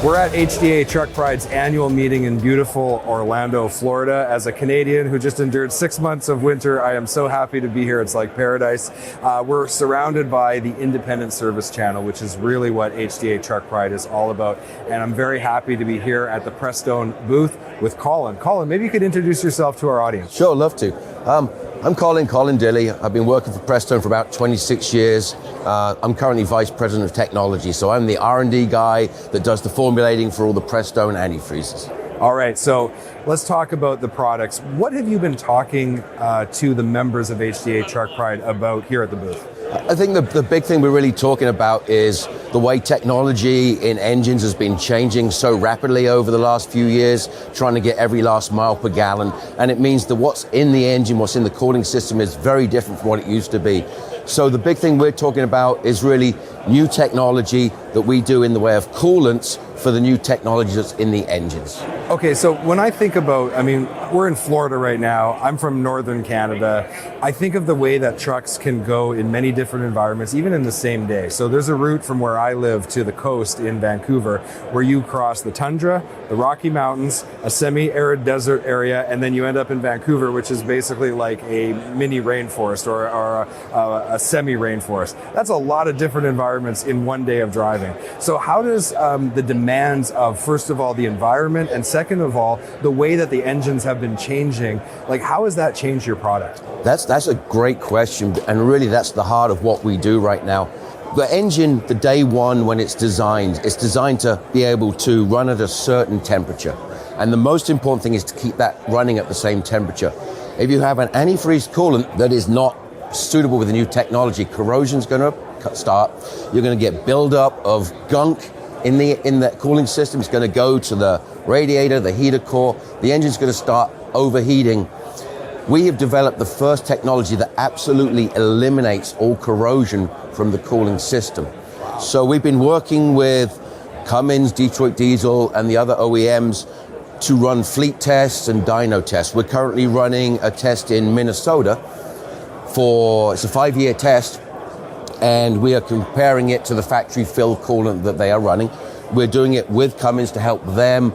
We're at HDA Truck Pride's annual meeting in beautiful Orlando, Florida. As a Canadian who just endured 6 months of winter, I am so happy to be here. It's like paradise. We're surrounded by the independent service channel, which is really what HDA Truck Pride is all about. And I'm very happy to be here at the Prestone booth with Colin. Colin, maybe you could introduce yourself to our audience. Sure, love to. I'm Colin Dilly. I've been working for Prestone for about 26 years. I'm currently Vice President of Technology, so I'm the R&D guy that does the formulating for all the Prestone antifreezes. All right, so let's talk about the products. What have you been talking to the members of HDA Truck Pride about here at the booth? I think the big thing we're really talking about is the way technology in engines has been changing so rapidly over the last few years, trying to get every last mile per gallon. And it means that what's in the engine, what's in the cooling system is very different from what it used to be. So the big thing we're talking about is really new technology that we do in the way of coolants for the new technology that's in the engines. Okay, so when I think about, we're in Florida right now. I'm from northern Canada. I think of the way that trucks can go in many different environments, even in the same day. So there's a route from where I live to the coast in Vancouver where you cross the tundra, the Rocky Mountains, a semi-arid desert area, and then you end up in Vancouver, which is basically like a mini rainforest or a semi-rainforest. That's a lot of different environments in one day of driving. So how does the demands of, first of all, the environment, and second of all, the way that the engines have been changing, like how has that changed your product? That's a great question, and really that's the heart of what we do right now. The engine, the day one when it's designed to be able to run at a certain temperature. And the most important thing is to keep that running at the same temperature. If you have an antifreeze coolant that is not suitable with the new technology, corrosion's going to start. You're going to get buildup of gunk in the cooling system. It's going to go to the radiator, the heater core. The engine's going to start overheating. We have developed the first technology that absolutely eliminates all corrosion from the cooling system. So we've been working with Cummins, Detroit Diesel, and the other OEMs to run fleet tests and dyno tests. We're currently running a test in Minnesota it's a 5-year test, and we are comparing it to the factory fill coolant that they are running. We're doing it with Cummins to help them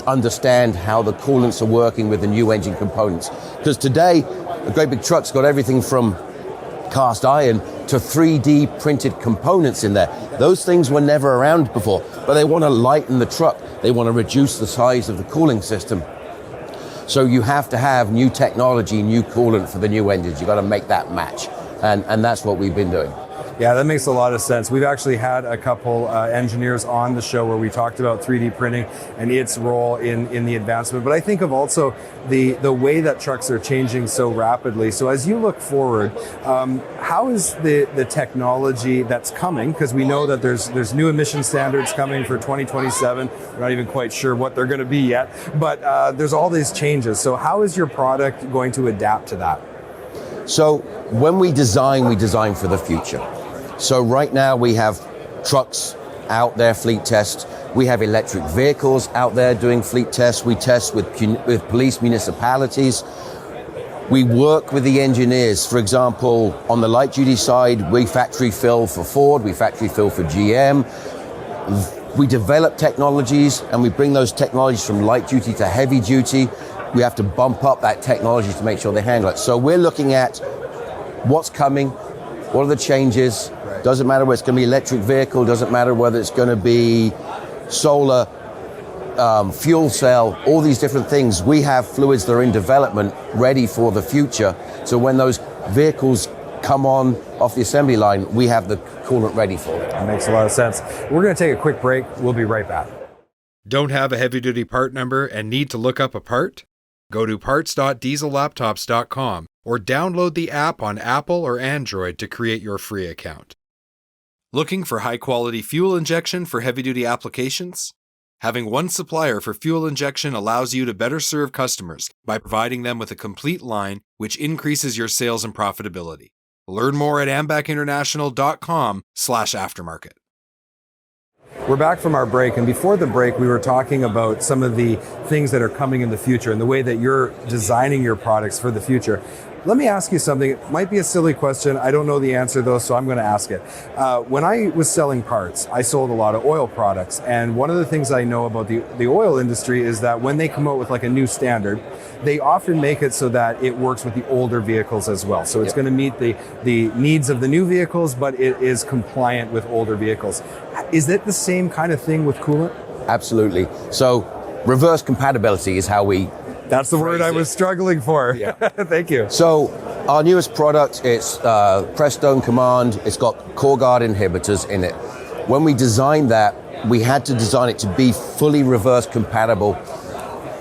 understand how the coolants are working with the new engine components. Because today, a great big truck's got everything from cast iron to 3D printed components in there. Those things were never around before, but they want to lighten the truck. They want to reduce the size of the cooling system. So you have to have new technology, new coolant for the new engines. You've got to make that match. And that's what we've been doing. Yeah, that makes a lot of sense. We've actually had a couple engineers on the show where we talked about 3D printing and its role in the advancement. But I think of also the way that trucks are changing so rapidly. So as you look forward, how is the technology that's coming? Because we know that there's new emission standards coming for 2027. We're not even quite sure what they're going to be yet. But there's all these changes. So how is your product going to adapt to that? So when we design for the future. So right now we have trucks out there, fleet tests. We have electric vehicles out there doing fleet tests. We test with police municipalities. We work with the engineers. For example, on the light duty side, we factory fill for Ford, we factory fill for GM. We develop technologies and we bring those technologies from light duty to heavy duty. We have to bump up that technology to make sure they handle it. So we're looking at what's coming, what are the changes. Right. Doesn't matter whether it's going to be electric vehicle, doesn't matter whether it's going to be solar, fuel cell, all these different things. We have fluids that are in development ready for the future. So when those vehicles come on off the assembly line, we have the coolant ready for it. That makes a lot of sense. We're going to take a quick break. We'll be right back. Don't have a heavy-duty part number and need to look up a part? Go to parts.diesellaptops.com or download the app on Apple or Android to create your free account. Looking for high-quality fuel injection for heavy-duty applications? Having one supplier for fuel injection allows you to better serve customers by providing them with a complete line, which increases your sales and profitability. Learn more at ambacinternational.com/aftermarket. We're back from our break, and before the break, we were talking about some of the things that are coming in the future and the way that you're designing your products for the future. Let me ask you something. It might be a silly question. I don't know the answer though, so I'm going to ask it. When I was selling parts, I sold a lot of oil products. And one of the things I know about the oil industry is that when they come out with like a new standard, they often make it so that it works with the older vehicles as well. So it's going to meet the needs of the new vehicles, but it is compliant with older vehicles. Is it the same kind of thing with coolant? Absolutely. So reverse compatibility is how we... That's the word I was struggling for. Yeah. Thank you. So our newest product, it's Prestone Command. It's got core guard inhibitors in it. When we designed that, we had to design it to be fully reverse compatible,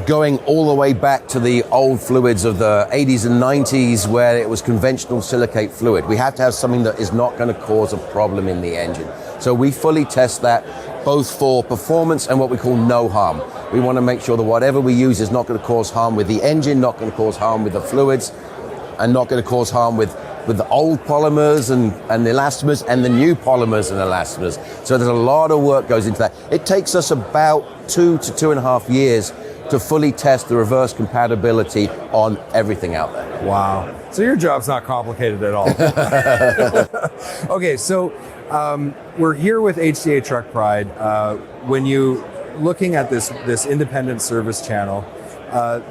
going all the way back to the old fluids of the 80s and 90s where it was conventional silicate fluid. We have to have something that is not going to cause a problem in the engine. So we fully test that both for performance and what we call no harm. We want to make sure that whatever we use is not going to cause harm with the engine, not going to cause harm with the fluids, and not going to cause harm with the old polymers and the elastomers and the new polymers and elastomers. So there's a lot of work goes into that. It takes us about 2 to 2.5 years to fully test the reverse compatibility on everything out there. Wow. So your job's not complicated at all. Okay, so we're here with HCA Truck Pride. When you looking at this independent service channel,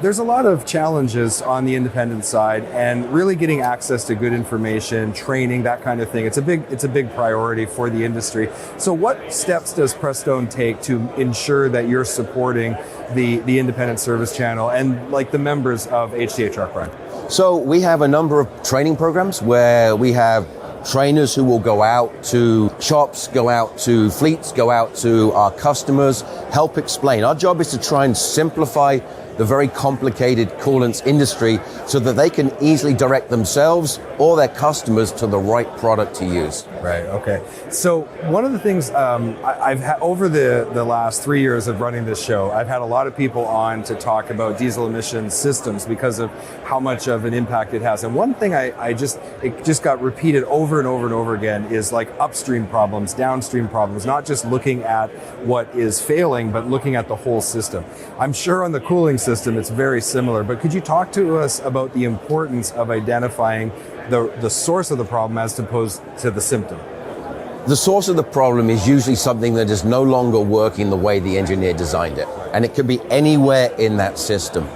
there's a lot of challenges on the independent side, and really getting access to good information, training, that kind of thing. It's a big priority for the industry. So what steps does Prestone take to ensure that you're supporting the independent service channel and like the members of HCA Truck Pride? So we have a number of training programs where we have trainers who will go out to shops, go out to fleets, go out to our customers, help explain. Our job is to try and simplify the very complicated coolants industry so that they can easily direct themselves or their customers to the right product to use. Right, okay. So one of the things I've had over the last 3 years of running this show, I've had a lot of people on to talk about diesel emission systems because of how much of an impact it has. And one thing it just got repeated over and over and over again is like upstream problems, downstream problems, not just looking at what is failing, but looking at the whole system. I'm sure on the cooling system it's very similar, but could you talk to us about the importance of identifying the source of the problem as opposed to the symptom? The source of the problem is usually something that is no longer working the way the engineer designed it, and it could be anywhere in that system.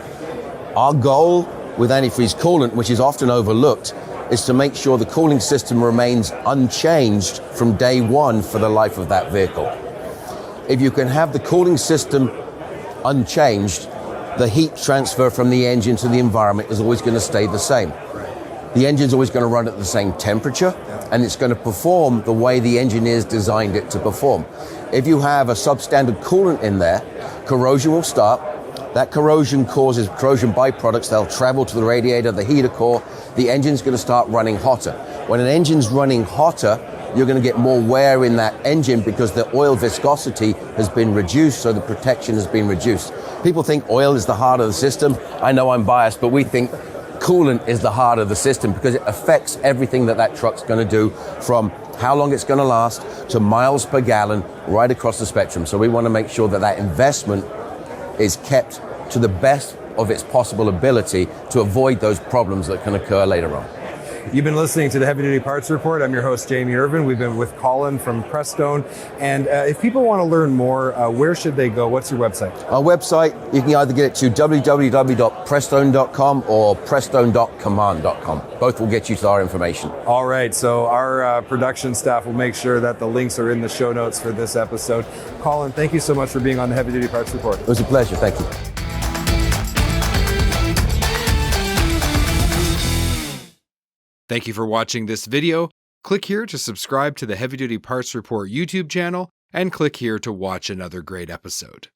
Our goal with antifreeze coolant, which is often overlooked, is to make sure the cooling system remains unchanged from day one for the life of that vehicle. If you can have the cooling system unchanged, the heat transfer from the engine to the environment is always going to stay the same. The engine's always going to run at the same temperature, and it's going to perform the way the engineers designed it to perform. If you have a substandard coolant in there, corrosion will start. That corrosion causes corrosion byproducts. They'll travel to the radiator, the heater core. The engine's going to start running hotter. When an engine's running hotter, you're going to get more wear in that engine because the oil viscosity has been reduced, so the protection has been reduced. People think oil is the heart of the system. I know I'm biased, but we think coolant is the heart of the system because it affects everything that truck's going to do, from how long it's going to last to miles per gallon, right across the spectrum. So we want to make sure that investment is kept to the best of its possible ability to avoid those problems that can occur later on. You've been listening to the Heavy Duty Parts Report. I'm your host, Jamie Irvin. We've been with Colin from Prestone. And if people want to learn more, where should they go? What's your website? Our website, you can either get it to www.prestone.com or prestone.command.com. Both will get you to our information. All right. So our production staff will make sure that the links are in the show notes for this episode. Colin, thank you so much for being on the Heavy Duty Parts Report. It was a pleasure. Thank you. Thank you for watching this video. Click here to subscribe to the Heavy Duty Parts Report YouTube channel, and click here to watch another great episode.